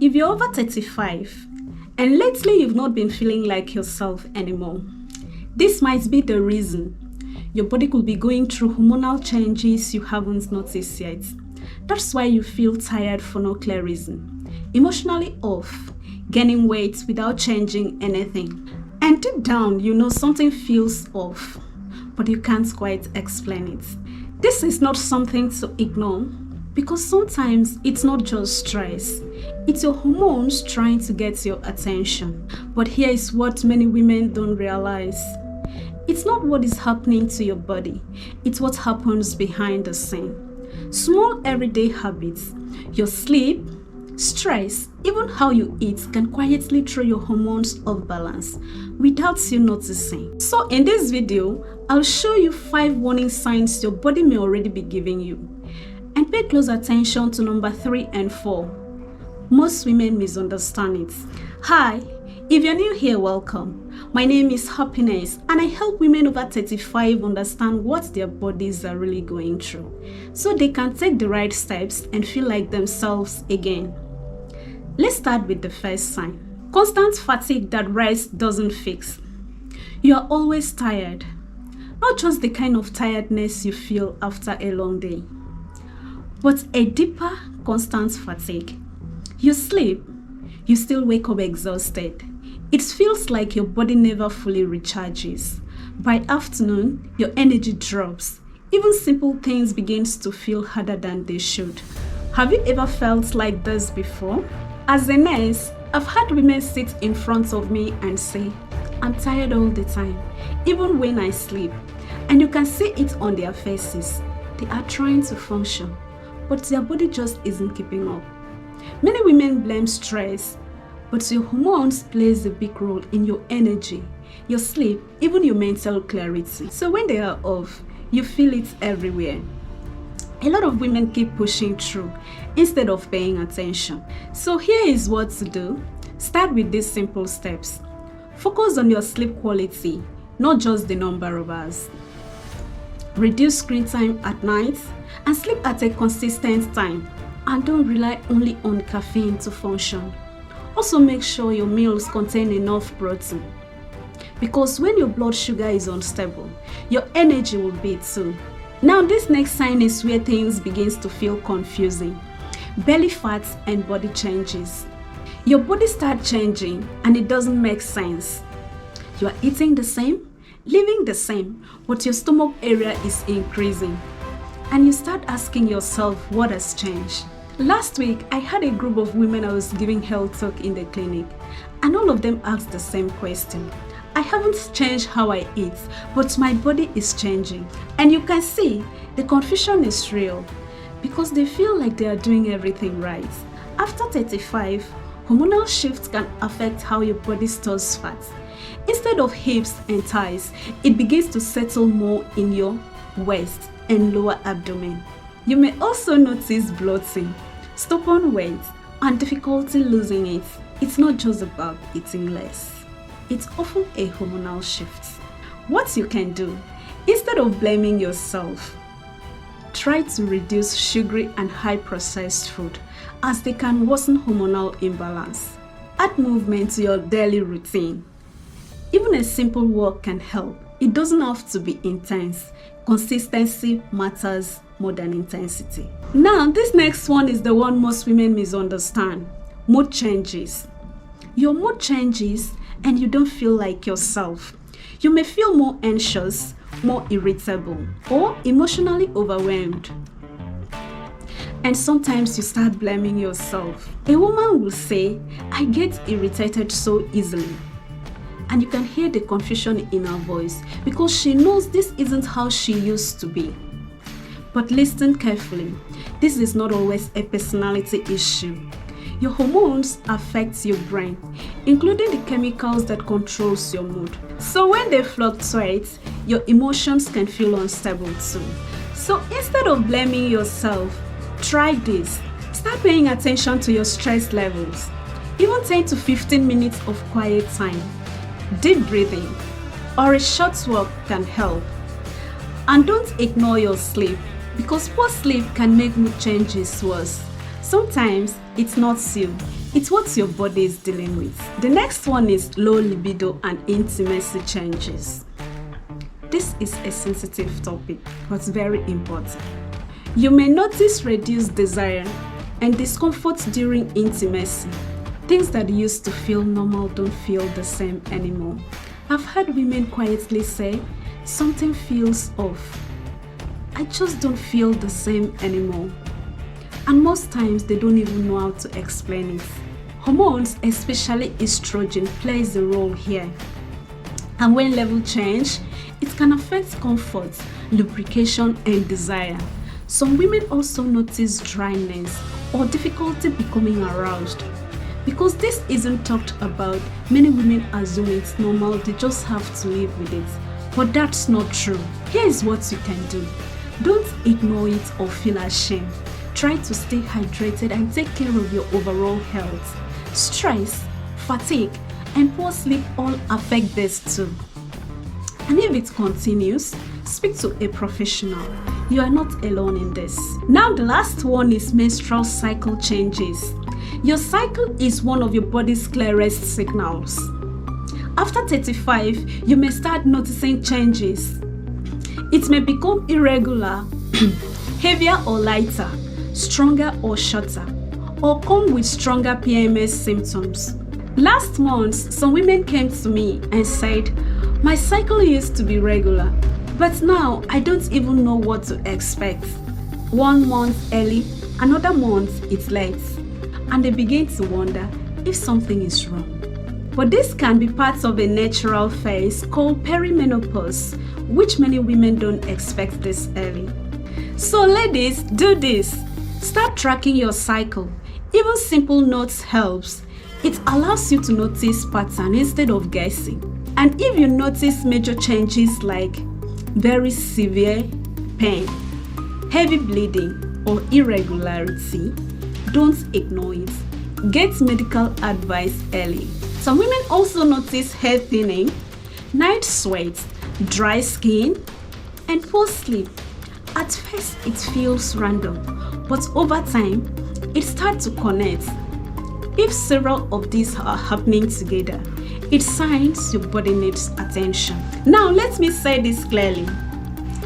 If you're over 35 and lately you've not been feeling like yourself anymore, this might be the reason. Your body could be going through hormonal changes you haven't noticed yet. That's why you feel tired for no clear reason, emotionally off, gaining weight without changing anything. And deep down, you know something feels off, but you can't quite explain it. This is not something to ignore, because sometimes it's not just stress, it's your hormones trying to get your attention. But here is what many women don't realize. It's not what is happening to your body, it's what happens behind the scene. Small everyday habits, your sleep, stress, even how you eat can quietly throw your hormones off balance without you noticing. So in this video, I'll show you 5 warning signs your body may already be giving you. And pay close attention to number 3 and 4. Most women misunderstand it. Hi, if you're new here, welcome. My name is Happiness and I help women over 35 understand what their bodies are really going through, so they can take the right steps and feel like themselves again. Let's start with the first sign. Constant fatigue that rest doesn't fix. You are always tired. Not just the kind of tiredness you feel after a long day, but a deeper, constant fatigue. You sleep, you still wake up exhausted. It feels like your body never fully recharges. By afternoon, your energy drops. Even simple things begins to feel harder than they should. Have you ever felt like this before? As a nurse, I've had women sit in front of me and say, "I'm tired all the time, even when I sleep." And you can see it on their faces. They are trying to function, but their body just isn't keeping up. Many women blame stress, but your hormones plays a big role in your energy, your sleep, even your mental clarity. So when they are off, you feel it everywhere. A lot of women keep pushing through instead of paying attention. So here is what to do. Start with these simple steps. Focus on your sleep quality, not just the number of hours. Reduce screen time at night and sleep at a consistent time. And don't rely only on caffeine to function. Also make sure your meals contain enough protein, because when your blood sugar is unstable, your energy will be too. Now this next sign is where things begins to feel confusing. Belly fat and body changes. Your body starts changing and it doesn't make sense. You are eating the same, living the same, but your stomach area is increasing. And you start asking yourself what has changed. Last week, I had a group of women I was giving health talk in the clinic, and all of them asked the same question. I haven't changed how I eat, but my body is changing. And you can see the confusion is real, because they feel like they are doing everything right. After 35, hormonal shifts can affect how your body stores fat. Instead of hips and thighs, it begins to settle more in your waist and lower abdomen. You may also notice bloating, stubborn weight, and difficulty losing it. It's not just about eating less. It's often a hormonal shift. What you can do, instead of blaming yourself, try to reduce sugary and high processed food, as they can worsen hormonal imbalance. Add movement to your daily routine. Even a simple walk can help. It doesn't have to be intense. Consistency matters more than intensity. Now, this next one is the one most women misunderstand. Mood changes. Your mood changes and you don't feel like yourself. You may feel more anxious, more irritable, or emotionally overwhelmed. And sometimes you start blaming yourself. A woman will say, "I get irritated so easily." And you can hear the confusion in her voice, because she knows this isn't how she used to be. But listen carefully. This is not always a personality issue. Your hormones affect your brain, including the chemicals that controls your mood. So when they fluctuate, your emotions can feel unstable too. So instead of blaming yourself, try this. Start paying attention to your stress levels. Even 10 to 15 minutes of quiet time, deep breathing, or a short walk can help. And don't ignore your sleep, because poor sleep can make mood changes worse. Sometimes it's not you, It's what your body is dealing with. The next one is low libido and intimacy changes. This is a sensitive topic, but very important. You may notice reduced desire and discomfort during intimacy. Things that used to feel normal don't feel the same anymore. I've heard women quietly say, something feels off. I just don't feel the same anymore. And most times they don't even know how to explain it. Hormones, especially estrogen, plays a role here. And when levels change, it can affect comfort, lubrication, and desire. Some women also notice dryness or difficulty becoming aroused. Because this isn't talked about, many women assume it's normal, they just have to live with it. But that's not true. Here's what you can do. Don't ignore it or feel ashamed. Try to stay hydrated and take care of your overall health. Stress, fatigue, and poor sleep all affect this too. And if it continues, speak to a professional. You are not alone in this. Now the last one is menstrual cycle changes. Your cycle is one of your body's clearest signals. After 35, you may start noticing changes. It may become irregular, heavier or lighter, stronger or shorter, or come with stronger PMS symptoms. Last month, some women came to me and said, my cycle used to be regular, but now I don't even know what to expect. 1 month early, another month it's late, and they begin to wonder if something is wrong. But this can be part of a natural phase called perimenopause, which many women don't expect this early. So ladies, do this. Start tracking your cycle. Even simple notes helps. It allows you to notice patterns instead of guessing. And if you notice major changes like very severe pain, heavy bleeding, or irregularity, don't ignore it. Get medical advice early. Some women also notice hair thinning, night sweats, dry skin, and poor sleep. At first, it feels random, but over time, it starts to connect. If several of these are happening together, it's signs your body needs attention. Now, let me say this clearly.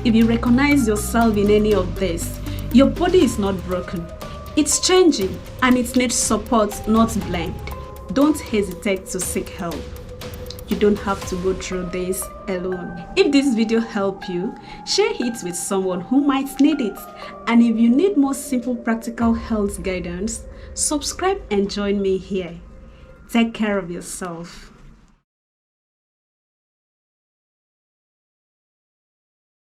If you recognize yourself in any of this, your body is not broken. It's changing and it needs support, not blame. Don't hesitate to seek help. You don't have to go through this alone. If this video helped you, share it with someone who might need it. And if you need more simple practical health guidance, subscribe and join me here. Take care of yourself.